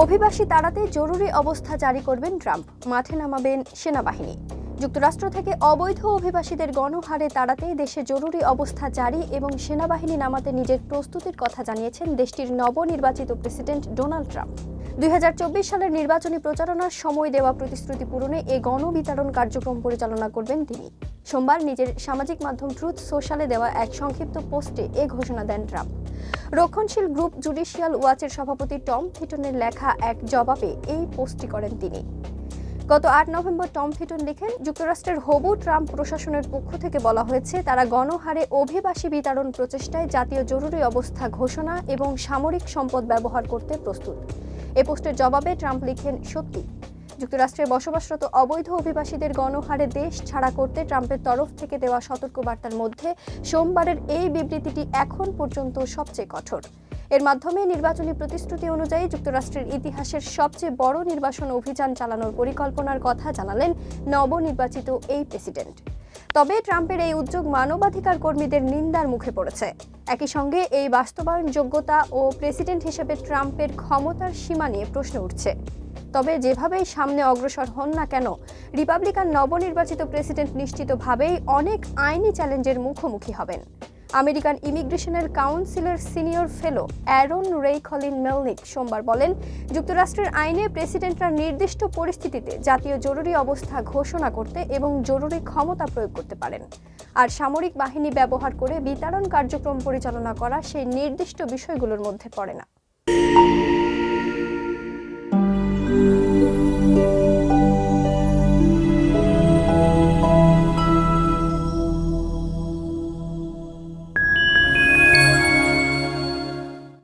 অভিবাসী তাড়াতে জরুরি অবস্থা জারি করবেন ট্রাম্প, মাঠে নামাবেন সেনাবাহিনী। যুক্তরাষ্ট্র থেকে অবৈধ অভিবাসীদের গণহারে তাড়াতে দেশে জরুরি অবস্থা জারি এবং সেনাবাহিনী নামাতে নিজের প্রস্তুতির কথা জানিয়েছেন দেশটির নবনির্বাচিত প্রেসিডেন্ট ডোনাল্ড ট্রাম্প। 2024 সালের নির্বাচনী প্রচারণার সময় দেওয়া প্রতিশ্রুতি পূরণে এ গণবিতরণ কার্যক্রম পরিচালনা করবেন তিনি। সোমবার নিজের সামাজিক মাধ্যম ট্রুথ সোশ্যালে দেওয়া এক সংক্ষিপ্ত পোস্টে এ ঘোষণা দেন ট্রাম্প। রক্ষণশীল গ্রুপ জুডিশিয়াল ওয়াচের সভাপতি টম ফিটনের লেখা এক জবাবে এই পোস্টটি করেন তিনি। গত 8 নভেম্বর টম ফিটন লিখেন, যুক্তরাষ্ট্রের হবু ট্রাম্প প্রশাসনের পক্ষ থেকে বলা হয়েছে তারা গণহারে অভিবাসী বিতরণ প্রচেষ্টায় জাতীয় জরুরি অবস্থা ঘোষণা এবং সামরিক সম্পদ ব্যবহার করতে প্রস্তুত। এ পোস্টের জবাবে ট্রাম্প লিখেন, সত্যি যুক্তরাষ্ট্রে বসবাসরত অবৈধ অভিবাসীদের গণহারে দেশ ছাড়া করতে ট্রাম্পের তরফ থেকে দেওয়া সতর্কবার্তার মধ্যে সোমবারের এই বিবৃতিটি এখন পর্যন্ত সবচেয়ে কঠোর। এর মাধ্যমে নির্বাচনী প্রতিশ্রুতি অনুযায়ী যুক্তরাষ্ট্রের ইতিহাসের সবচেয়ে বড় নির্বাচন অভিযান চালানোর পরিকল্পনার কথা জানালেন নবনির্বাচিত এই প্রেসিডেন্ট। তবে ট্রাম্পের এই উদ্যোগ মানবাধিকার কর্মীদের নিন্দার মুখে পড়েছে। একই সঙ্গে এই বাস্তবায়ন যোগ্যতা ও প্রেসিডেন্ট হিসেবে ট্রাম্পের ক্ষমতার সীমা নিয়ে প্রশ্ন উঠছে। তবে যেভাবেই সামনে অগ্রসর হন না কেন, রিপাবলিকান নবনির্বাচিত প্রেসিডেন্ট নিশ্চিতভাবেই অনেক আইনি চ্যালেঞ্জের মুখোমুখি হবেন। আমেরিকান ইমিগ্রেশনের কাউন্সিলের সিনিয়র ফেলো অ্যারন রেইখলিন মেলনিক সোমবার বলেন, যুক্তরাষ্ট্রের আইনে প্রেসিডেন্টরা নির্দিষ্ট পরিস্থিতিতে জাতীয় জরুরি অবস্থা ঘোষণা করতে এবং জরুরি ক্ষমতা প্রয়োগ করতে পারেন, আর সামরিক বাহিনী ব্যবহার করে বিতাড়ন কার্যক্রম পরিচালনা করা সেই নির্দিষ্ট বিষয়গুলোর মধ্যে পড়ে না।